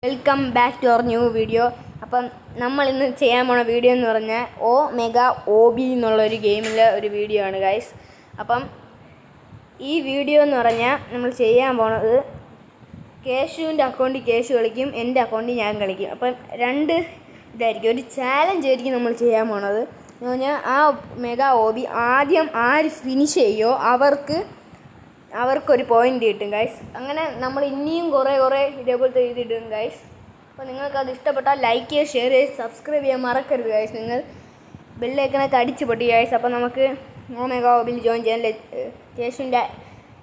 Welcome back to our new video. അപ്പം നമ്മൾ ഇന്ന് ചെയ്യാൻ പോണ വീഡിയോ എന്ന് പറഞ്ഞാൽ മെഗാ OB എന്നുള്ളൊരു ഗെയിമിലെ ഒരു വീഡിയോ ആണ് ഗൈസ്. അപ്പം ഈ വീഡിയോ എന്ന് പറഞ്ഞാൽ നമ്മൾ ചെയ്യാൻ പോണത് കേശുവിൻ്റെ അക്കൗണ്ടിൽ കേശു കളിക്കും, എൻ്റെ അക്കൗണ്ടിൽ ഞാൻ കളിക്കും. അപ്പം രണ്ട് ഇതായിരിക്കും, ഒരു ചാലഞ്ച് ആയിരിക്കും നമ്മൾ ചെയ്യാൻ പോണത് എന്ന് പറഞ്ഞാൽ ആ മെഗാ OB ആദ്യം ആര് ഫിനിഷ് ചെയ്യോ അവർക്കൊരു പോയിൻ്റ് കിട്ടും ഗൈസ്. അങ്ങനെ നമ്മൾ ഇനിയും കുറേ ഇതേപോലത്തെ ഇതിടും ഗൈസ്. അപ്പോൾ നിങ്ങൾക്കത് ഇഷ്ടപ്പെട്ടാൽ ലൈക്ക് ചെയ്യുക, ഷെയർ ചെയ്യുക, സബ്സ്ക്രൈബ് ചെയ്യാൻ മറക്കരുത് ഗൈസ്. നിങ്ങൾ ബെല്ലൈക്കണൊക്കെ അടിച്ച് പൊട്ടി ഗൈസ്. അപ്പോൾ നമുക്ക് മെഗാ OBയിൽ ജോയിൻ ചെയ്യാൻ കേശുവിൻ്റെ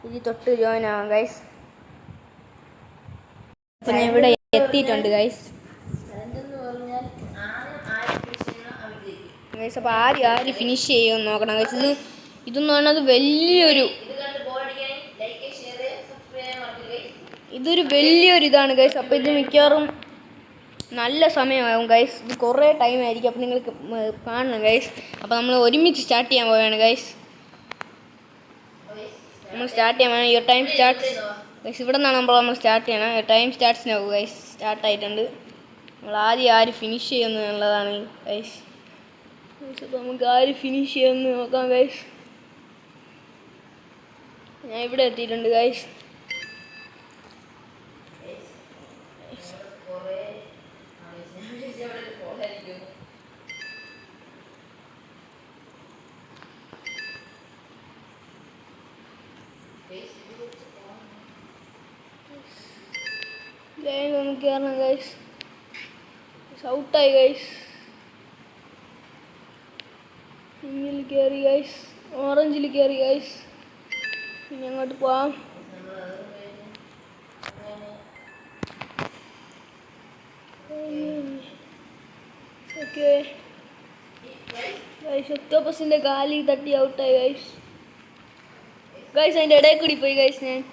ഇതിൽ തൊട്ട് ജോയിൻ ആവാം ഗൈസ്. അപ്പോൾ ഞാൻ ഇവിടെ എത്തിയിട്ടുണ്ട് ഗൈസ്. ഗൈസ് അപ്പോൾ ആര് ഫിനിഷ് ചെയ്യുമെന്ന് നോക്കണം ഗൈസ്. ഇതെന്ന് പറയുന്നത് ഇതൊരു വലിയൊരു ഇതാണ് ഗൈസ്. അപ്പോൾ ഇത് മിക്കവാറും നല്ല സമയമാകും ഗൈസ്. ഇത് കുറേ ടൈം ആയിരിക്കും. അപ്പോൾ നിങ്ങൾക്ക് കാണണം ഗൈസ്. അപ്പോൾ നമ്മൾ ഒരുമിച്ച് സ്റ്റാർട്ട് ചെയ്യാൻ പോവുകയാണ് ഗൈസ്. നമ്മൾ സ്റ്റാർട്ട് ചെയ്യാൻ വേണം. Your time starts guys. ഇവിടെ നിന്നാണ് നമ്മൾ സ്റ്റാർട്ട് ചെയ്യണം. Your time starts now guys. സ്റ്റാർട്ടായിട്ടുണ്ട്. നമ്മൾ ആര് ഫിനിഷ് ചെയ്യുമെന്നുള്ളതാണ് ഗൈസ്. അപ്പോൾ നമുക്ക് ആര് ഫിനിഷ് ചെയ്യുമെന്ന് നോക്കാം ഗൈസ്. ഞാൻ ഇവിടെ എത്തിയിട്ടുണ്ട് ഗൈസ്. ഒന്ന് കയറണം ഗൈസ്. ഔട്ടായി ഗൈസ്. പിന്നിൽ കയറി ഗൈസ്. ഓറഞ്ചിൽ കയറി ഗൈസ്. ഇനി അങ്ങോട്ട് പോവാം. Okay guys. ഒക്ടോപ്പസിൻ്റെ കാലിൽ തട്ടി ഔട്ടായി ഗൈസ്. ഗൈസ് അതിൻ്റെ ഇടയിൽ കൂടി പോയി ഗൈസ്. ഞാൻ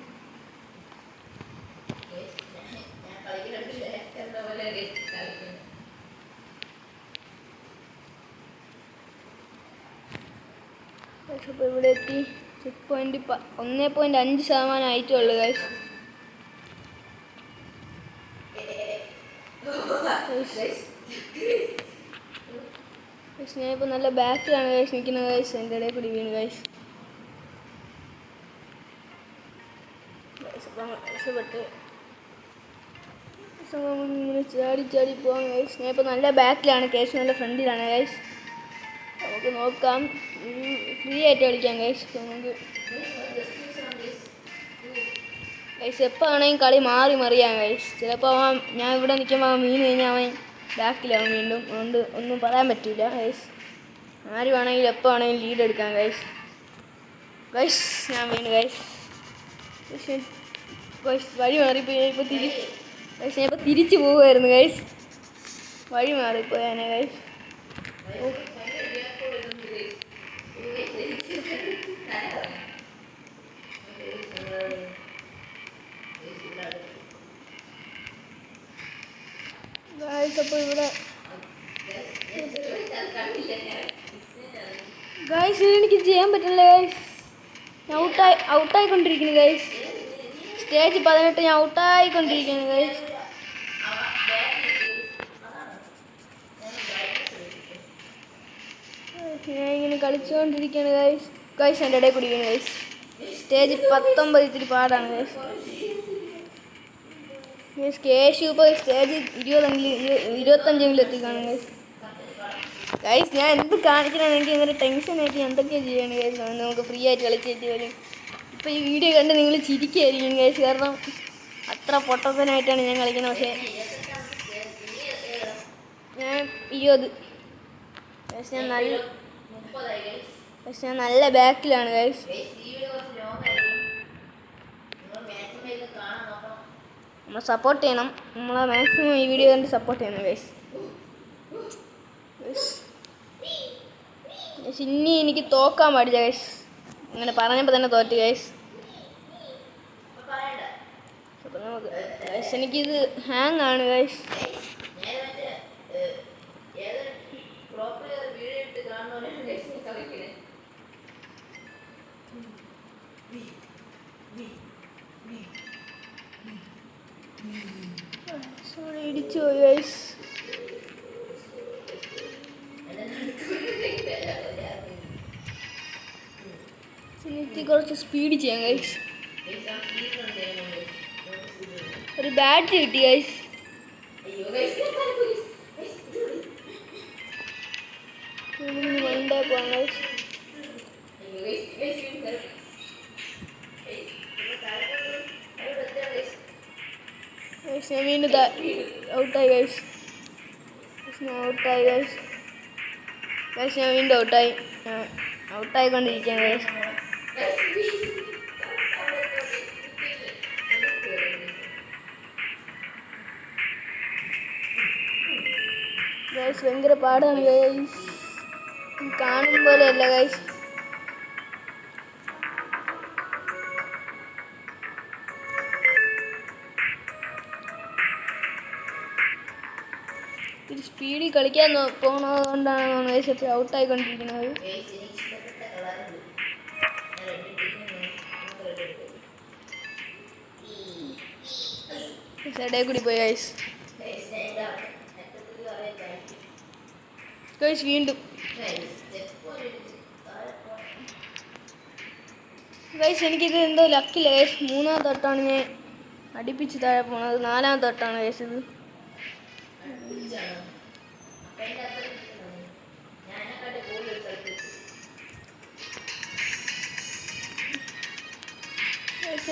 അപ്പോൾ ഇവിടെ എത്തി. ചെക്ക് പോയിന്റ് 1.5% ആയിട്ടുള്ളൂ ഗൈസ്. ഞാൻ ഇപ്പോൾ നല്ല ബാക്കിലാണ് ഗൈസ് നിൽക്കുന്നത് ഗൈസ്. എൻ്റെ ഇടയിൽ കൂടി വീണ് ഗൈസ്. ഇങ്ങനെ ചാടി പോകാം ഗൈസ്. ഞാൻ ഇപ്പോൾ നല്ല ബാക്കിലാണ്, കേശു നല്ല ഫ്രണ്ടിലാണ് ഗൈസ്. നമുക്ക് നോക്കാം. ഫ്രീ ആയിട്ട് കളിക്കാം ഗൈസ്. നമുക്ക് ഗൈസ് എപ്പോൾ ആണെങ്കിൽ കളി മറിയാം ഗൈസ്. ചിലപ്പോൾ ഞാൻ ഇവിടെ നിൽക്കുമ്പോൾ വീണ് കഴിഞ്ഞാൽ അവൻ ബാക്കിലാവും വീണ്ടും. അതുകൊണ്ട് ഒന്നും പറയാൻ പറ്റില്ല ഗൈസ്. ആര് വേണമെങ്കിലും എപ്പോൾ വേണമെങ്കിലും ലീഡ് എടുക്കാം ഗൈസ്. ഞാൻ വീണ് ഗൈസ്. വഴി മാറിപ്പോയി. ഞാൻ ഇപ്പോൾ തിരിച്ചു പോകുമായിരുന്നു ഗൈസ്. വഴി മാറിപ്പോയാനെ ഗൈസ്. അപ്പോൾ ഇവിടെ ഗൈസ് എനിക്ക് ചെയ്യാൻ പറ്റില്ല ഗൈസ്. ഞാൻ ഔട്ടായിക്കൊണ്ടിരിക്കുന്നു ഗൈസ്. സ്റ്റേജ് 18 ഞാൻ ഔട്ടായിക്കൊണ്ടിരിക്കുന്നു ഗൈസ്. ഞാൻ ഇങ്ങനെ കളിച്ചുകൊണ്ടിരിക്കുകയാണ് ഗൈസ്. എൻ്റെ ഇടയിൽ കൂടി വീണ് ഗൈസ്. സ്റ്റേജ് 19 ഇത്തിരി പാടാണ് ഗൈസ്. കേശു ഇപ്പോൾ സ്റ്റേജ് 25 എത്തിക്കാണ് ഗൈസ്. ഞാൻ എന്ത് കാണിക്കണമെന്ന് എനിക്ക് ഇങ്ങനെ ടെൻഷനായിട്ട് എന്തൊക്കെയാണ് ചെയ്യണം ഗൈസ്. നമുക്ക് ഫ്രീ ആയിട്ട് കളിച്ചിട്ട് വരും. ഇപ്പോൾ ഈ വീഡിയോ കണ്ട് നിങ്ങൾ ചിരിക്കുകയായിരിക്കും ഗൈസ്. കാരണം അത്ര പൊട്ടത്തനായിട്ടാണ് ഞാൻ കളിക്കുന്നത്. ഞാൻ 20 ഞാൻ നല്ല ബാക്കിലാണ് ഗൈസ്. നമ്മൾ സപ്പോർട്ട് ചെയ്യണം. നമ്മളെ മാക്സിമം ഈ വീഡിയോ കണ്ട് സപ്പോർട്ട് ചെയ്യണം ഗൈസ്. ഇനി എനിക്ക് തോക്കാൻ പാടില്ല ഗൈസ്. അങ്ങനെ പറഞ്ഞപ്പോൾ തന്നെ തോറ്റ് ഗൈസ്. അപ്പോൾ നമുക്ക് ഗൈസ് എനിക്കിത് ഹാങ് ആണ് ഗൈസ്. സോറി പിടിച്ചു പോയി ഗൈസ്. എനിക്ക് കുറച്ച് സ്പീഡ് ചെയ്യാം ഗൈസ്. ഒരു ബാറ്റ് കിട്ടി ഗൈസ്. ഞാൻ വീണ്ടും ഔട്ടായി ഗൈസ്. ഔട്ടായി ഗൈസ്. ഗൈസ് ഞാൻ വീണ്ടും ഔട്ടായിക്കൊണ്ടിരിക്കുകയാണ് ഗൈസ്. ഗൈസ് ഭയങ്കര പാടാണ് ഗൈസ്. കാണും പോലെ അല്ല ഗൈസ്. ഇത്തിരി സ്പീഡിൽ കളിക്കാൻ പോകുന്നത് കൊണ്ടാണ് ഗൈസ് ഇപ്പോൾ ഔട്ടായിക്കൊണ്ടിരിക്കുന്നത്. ഇടയിൽ കൂടി പോയി ഗൈസ്. ഗൈസ് വീണ്ടും ഗൈസ് എനിക്കിത് എന്തോ ലക്കില്ല ഗൈസ്. 3-ാമത്തെ തൊട്ടാണ് ഞാൻ അടുപ്പിച്ച് താഴെ പോണത്. 4-ാമത്തെ തൊട്ടാണ് ഗൈസ് ഇത്.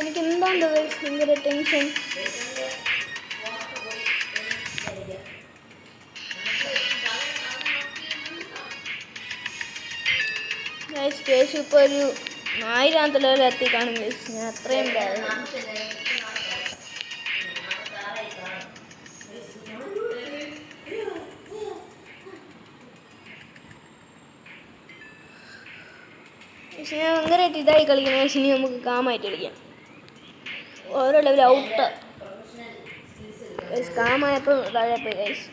എനിക്ക് എന്താണ്ട് ഗൈസ് ഭയങ്കര ടെൻഷൻ. ഗൈസ് കേസ് ഇപ്പോൾ ഒരു 1000-ാമത്തെ ലെവലിൽ എത്തി കാണും ഗൈസ്. ഞാൻ അത്രയും പക്ഷെ ഞാൻ ഭയങ്കരമായിട്ട് ഇതായി കളിക്കുന്നത്. പക്ഷെ ഇനി നമുക്ക് കാമായിട്ട് കളിക്കാം. ഓരോ ലെവൽ ഔട്ട് ഗൈസ്. കാമായപ്പോൾ താഴെ പോയി ഗൈസ്.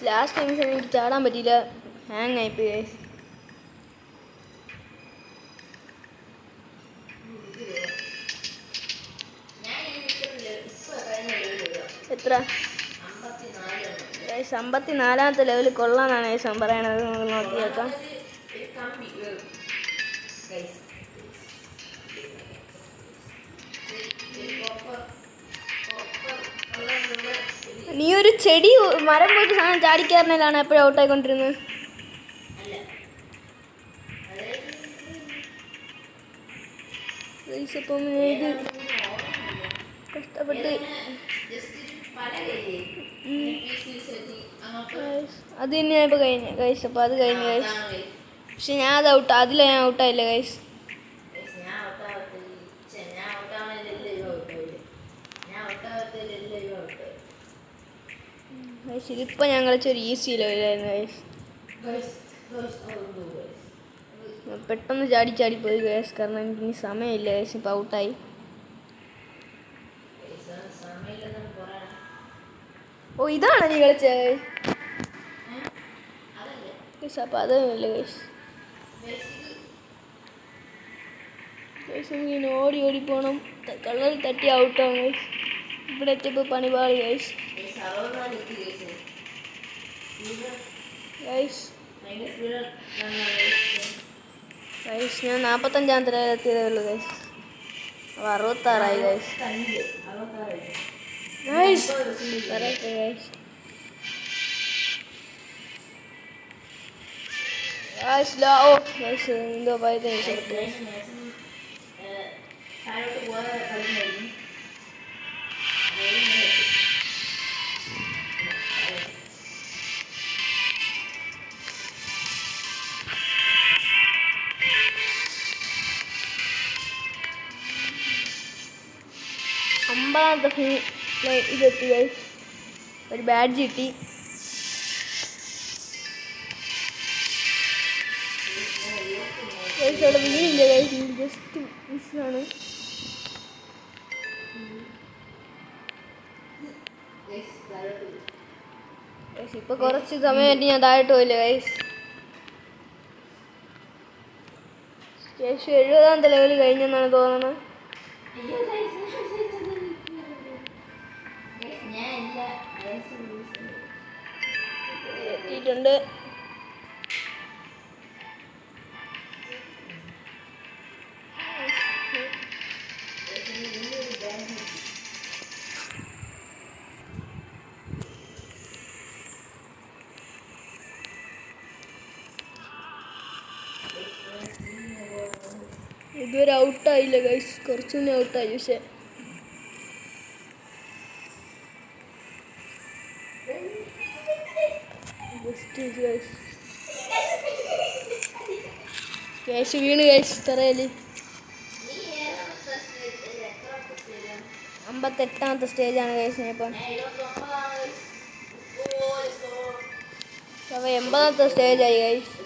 ലാസ്റ്റ് ടൈം എനിക്ക് ചാടാൻ പറ്റിയില്ല. ഹാങ് ആയിപ്പോയി ഗൈസ്. എത്ര ഗൈസ്? 54-ാമത്തെ ലെവൽ കൊള്ളാന്നാണ് ഗൈസ് പറയണത്. നമുക്ക് നോക്കി നോക്കാം. നീ ഒരു ചെടി മരം പോയിട്ട് സാധനം ചാടിക്കാറിനാണ് എപ്പോഴും ഔട്ടായിക്കൊണ്ടിരുന്നത്. ഇപ്പം ഇത് കഷ്ടപ്പെട്ട് അത് തന്നെയാണ് ഇപ്പോൾ കഴിഞ്ഞ ഗൈസ്. അപ്പോൾ അത് കഴിഞ്ഞു ഗൈസ്. പക്ഷെ ഞാൻ അത് അതിൽ ഞാൻ ഔട്ടായില്ല ഗൈസ്. ഗൈസ് ഇതിപ്പോൾ ഞാൻ കളിച്ചൊരു ഈസി ലെവലായിരുന്നു ഗൈസ്. പെട്ടെന്ന് ചാടിപ്പോയി ഗൈസ്. കാരണം എനിക്ക് ഇനി സമയമില്ല ഗൈസ്. ഇപ്പോൾ ഔട്ടായി. ഓ ഇതാണ് നീ കളിച്ചത് ഗൈസ്. അപ്പോൾ അതല്ല ഗൈസ്. ഗൈസ് എനിക്കിങ്ങനെ ഓടി പോകണം. കളറിൽ തട്ടി ഔട്ടാവും ഗൈസ്. ഇവിടെ എത്തിയപ്പോൾ പണിപാളി ഗൈസ്. ഗൈസ് ഞാൻ 45-ാമത്തെ ലെവലിൽ എത്തിയതേ ഉള്ളൂ ഗൈസ്. അപ്പോൾ 66 ഗൈസ്. ഗൈസ് പറയട്ടെ ഗൈസ്. ഗൈസ് ഗൈസ് എന്തോ പറയുന്നത് ഗൈസ്. ഇതെത്തി ഗൈസ്. ഒരു ബാഡ്ജ് കിട്ടി. ഗൈസ് അവിടെ വീണില്ല ഗൈസ്. ജസ്റ്റ് മിസ്സാണ്. ഇപ്പൊ കുറച്ച് സമയമായിട്ട് ഞാൻ താഴോട്ട് പോയില്ല ഗൈസ്. ഏകദേശം 70ാമത്തെ ലെവൽ കഴിഞ്ഞെന്നാണ് തോന്നുന്നത്. എത്തിയിട്ടുണ്ട്. ഇതുവരെ ഔട്ടായില്ല ഗൈസ്, കുറച്ചു മുന്നേ ഔട്ടായി. പക്ഷെ ക്യാഷ് വീണ് കഴിച്ച് തറയല്. 58ാമത്തെ സ്റ്റേജാണ് കഴിച്ചത്. ഇപ്പം 80ാമത്തെ സ്റ്റേജായി കഴിച്ച്.